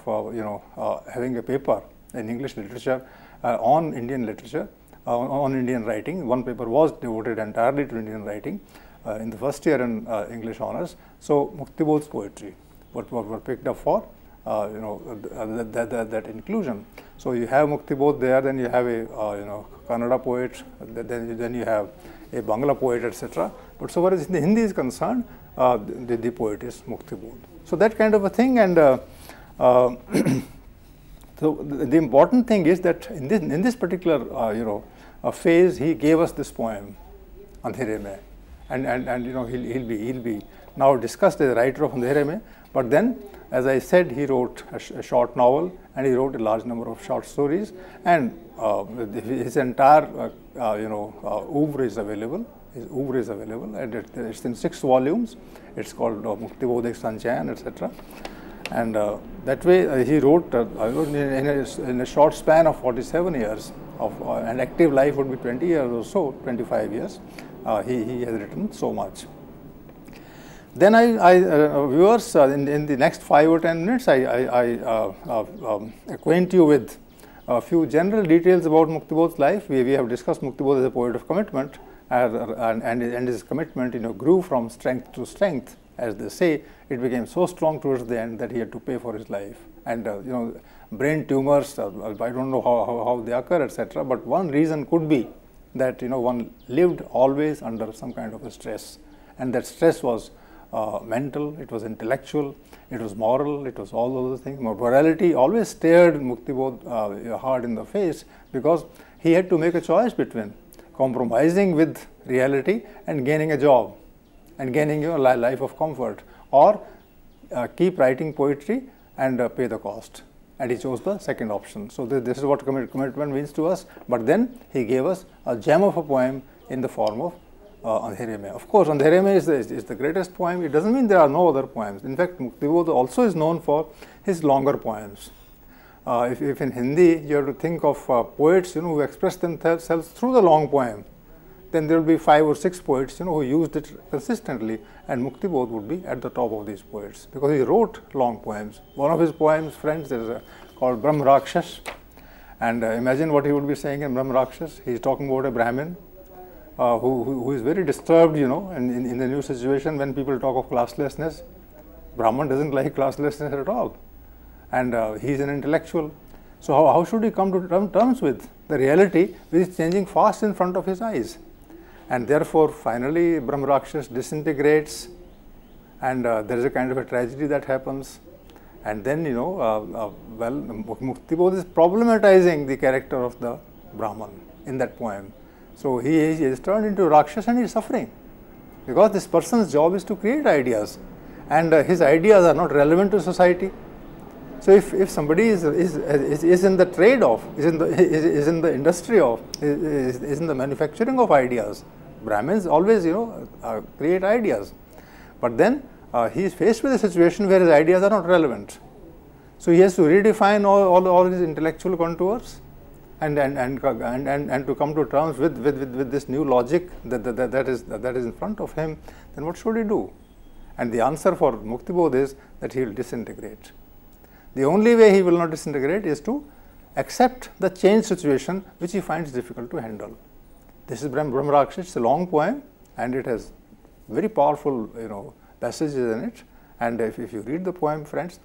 having a paper in English literature on Indian literature, on Indian writing. One paper was devoted entirely to Indian writing in the first year in English honors. So Muktibodh's poetry were picked up for that inclusion. So you have Muktibodh there, then you have a Kannada poet, then you have a Bangla poet, etc. But so far as the Hindi is concerned, the poet is Muktibodh. So that kind of a thing, and so the important thing is that in this particular phase, he gave us this poem, Andhere Mein, and he'll be now discussed as a writer of Andhere Mein. But then, as I said, he wrote a short novel, and he wrote a large number of short stories, and his entire oeuvre is available. His oeuvre is available, and it's in 6 volumes. It's called Muktibodh Ek Sanchayan, etc. And that way he wrote in a short span of 47 years of an active life would be 20 years or so, 25 years. He has written so much. Then viewers, in the next 5 or 10 minutes, I acquaint you with a few general details about Muktibodh's life. We have discussed Muktibodh as a poet of commitment, and his commitment grew from strength to strength, as they say. It became so strong towards the end that he had to pay for his life. And brain tumors, I don't know how they occur, etc. But one reason could be that one lived always under some kind of a stress, and that stress was mental, it was intellectual, it was moral, it was all those things. Morality always stared Muktibodh hard in the face, because he had to make a choice between compromising with reality and gaining a job and gaining a life of comfort, or keep writing poetry and pay the cost. And he chose the second option. So this is what commitment means to us. But then he gave us a gem of a poem in the form of Andhere Mein. Of course, Andhere Mein is the greatest poem. It doesn't mean there are no other poems. In fact, Muktibodh also is known for his longer poems. If in Hindi you have to think of poets who express themselves through the long poem, then there will be 5 or 6 poets who used it consistently, and Muktibodh would be at the top of these poets because he wrote long poems. One of his poems, friends, is called Brahm Rakshas, and imagine what he would be saying in Brahm Rakshas. He is talking about a Brahmin who is very disturbed, in the new situation when people talk of classlessness. Brahman doesn't like classlessness at all, and he is an intellectual. So how should he come to terms with the reality which is changing fast in front of his eyes? And therefore, finally, Brahm Rakshas disintegrates, and there is a kind of a tragedy that happens. And then, Muktibodh is problematizing the character of the Brahman in that poem. So he is turned into Rakshas, and he is suffering because this person's job is to create ideas, and his ideas are not relevant to society. So if somebody is in the trade of, is in the industry of, is in the manufacturing of ideas, Brahmins always create ideas, but then he is faced with a situation where his ideas are not relevant. So he has to redefine all his intellectual contours, and to come to terms with this new logic that is in front of him. Then what should he do? And the answer for Muktibodh is that he will disintegrate. The only way he will not disintegrate is to accept the changed situation which he finds difficult to handle. This is Brahm Rakshas. It's a long poem, and it has very powerful passages in it. And if you read the poem, friends,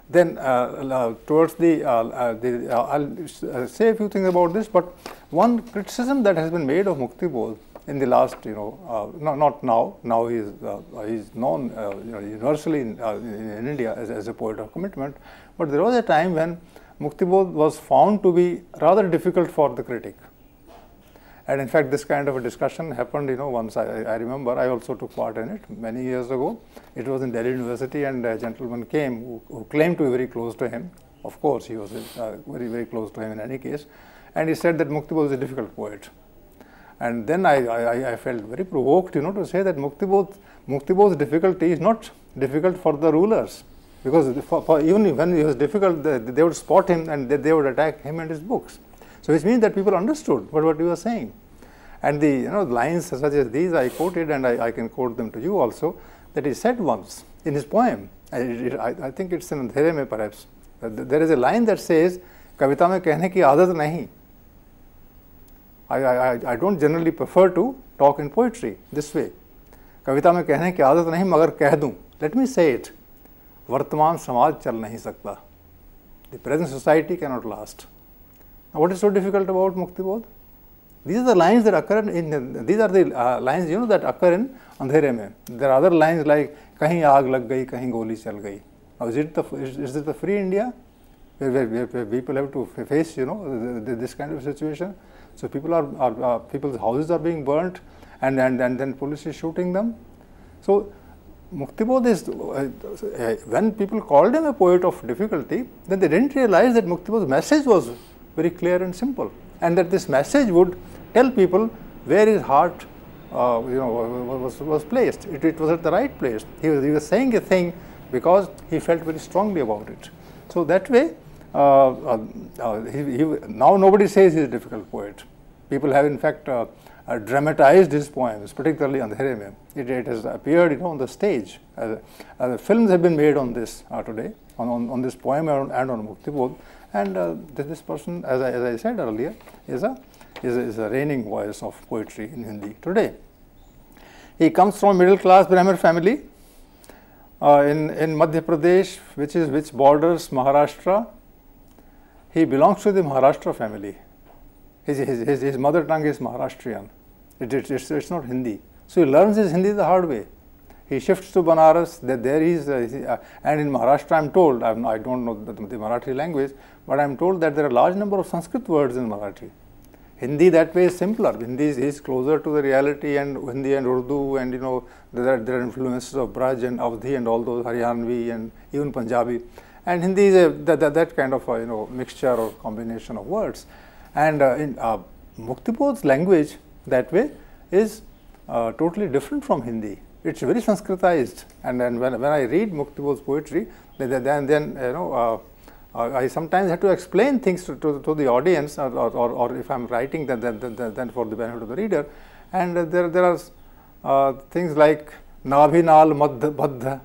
then towards I'll say a few things about this. But one criticism that has been made of Muktibodh in the last, not now. Now he is known universally in India as a poet of commitment. But there was a time when Muktibodh was found to be rather difficult for the critic, And in fact, this kind of a discussion happened, once I remember, I also took part in it many years ago. It was in Delhi University, and a gentleman came who claimed to be very close to him. Of course, he was very, very close to him in any case. And he said that Muktibodh is a difficult poet. And then I felt very provoked, to say that Muktibodh's difficulty is not difficult for the rulers. Because for even when he was difficult, they would spot him and they would attack him and his books. So which means that people understood what he was saying. And the lines such as these I quoted, and I can quote them to you also, that he said once in his poem. I think it's in Andhere Mein perhaps. There is a line that says, "Kavita mein kehne ki aadat nahi." I don't generally prefer to talk in poetry this way. "Kavita mein kehne ki aadat nahi, magar keh दूं." Let me say it. Vartaman samaj chal nahi sakta. The present society cannot last. Now, what is so difficult about Muktibodh? These are the lines that occur lines that occur in Andhere Mein. There are other lines like "Kahin aag lag gayi, kahin goli chal gayi." Now, is it the free India where people have to face this kind of situation? So people's houses are being burnt, and then police is shooting them. So Muktibodh is when people called him a poet of difficulty, then they didn't realize that Muktibodh's message was very clear and simple, and that this message would tell people where his heart was placed. It was at the right place. He was saying a thing because he felt very strongly about it. So that way, now nobody says he is a difficult poet. People have in fact dramatized his poems, particularly on Andhere Mein. It has appeared on the stage. Films have been made on this today, on this poem and on Muktibodh. And this person, as I said earlier, is a reigning voice of poetry in Hindi today. He comes from middle class Brahmin family in Madhya Pradesh, which borders Maharashtra. He belongs to the Maharashtra family. His mother tongue is Maharashtrian. It's not Hindi. So he learns his Hindi the hard way. He shifts to Banaras. There he is, and in Maharashtra, I'm told, I don't know the Marathi language, but I'm told that there are a large number of Sanskrit words in Marathi. Hindi that way is simpler. Hindi is closer to the reality, and Hindi and Urdu, and there are influences of Braj and Avdhi and all those, Haryanvi and even Punjabi. And Hindi is that kind of mixture or combination of words. And in Muktibodh's language that way is totally different from Hindi. It's very Sanskritized, and then when I read Muktibodh's poetry, then I sometimes have to explain things to the audience, or if I'm writing, then for the benefit of the reader. And there are things like Nabhinal Madh.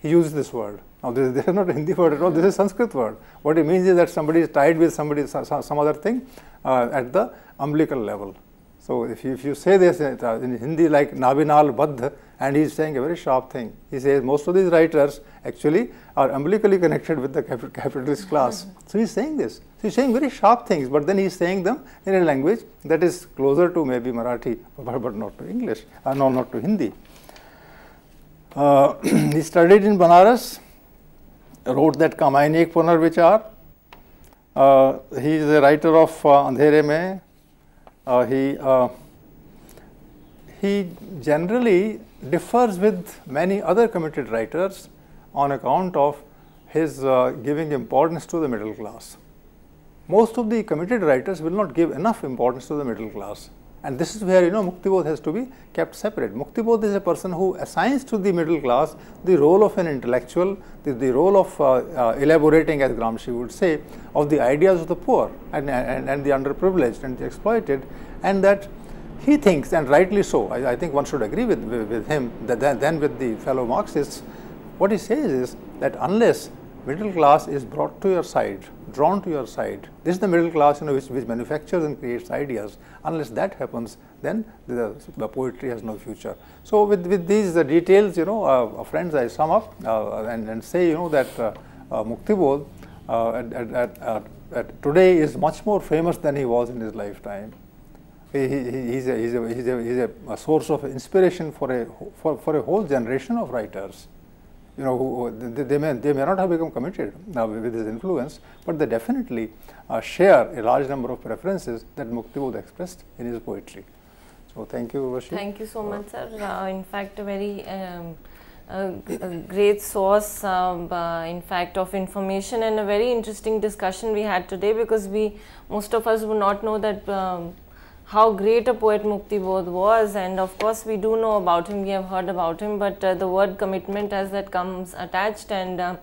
He uses this word. Now this is not a Hindi word at all. This is a Sanskrit word. What it means is that somebody is tied with some other thing at the umbilical level. So if you say this in Hindi like Nabhinal Badh, and he is saying a very sharp thing. He says most of these writers actually are umbilically connected with the capitalist class. So he's saying this. So he's saying very sharp things, but then he's saying them in a language that is closer to maybe Marathi, but not to English, not to Hindi. He studied in Banaras, wrote that Kamaini Ek Punarvichar. He is a writer of Andhere Mein. He generally differs with many other committed writers on account of his giving importance to the middle class. Most of the committed writers will not give enough importance to the middle class. And this is where Muktibodh has to be kept separate. Muktibodh is a person who assigns to the middle class the role of an intellectual, the role of elaborating, as Gramsci would say, of the ideas of the poor and the underprivileged and the exploited, and that he thinks, and rightly so, I think one should agree with him, than with the fellow Marxists. What he says is that unless middle class is brought to your side, drawn to your side, this is the middle class which manufactures and creates ideas. Unless that happens, then the poetry has no future. So with these details, friends, I sum up and say that Muktibodh today is much more famous than he was in his lifetime. He's a source of inspiration for a whole generation of writers. you know, they may not have become committed with his influence, but they definitely share a large number of preferences that Muktibodh expressed in his poetry. So thank you, Urvashi. Thank you so much, sir. In fact, a very great source, in fact, of information, and a very interesting discussion we had today, because most of us would not know that how great a poet Muktibodh was, and of course we do know about him, we have heard about him, but the word commitment, as that comes attached, and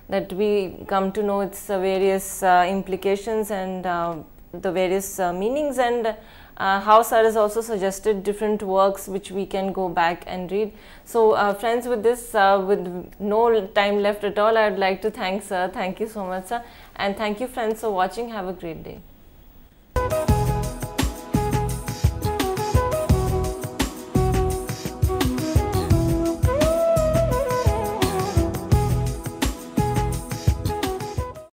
that we come to know its various implications and the various meanings, and how sir has also suggested different works which we can go back and read. So friends, with this, with no time left at all, I would like to thank sir. Thank you so much, sir, and thank you friends for watching. Have a great day.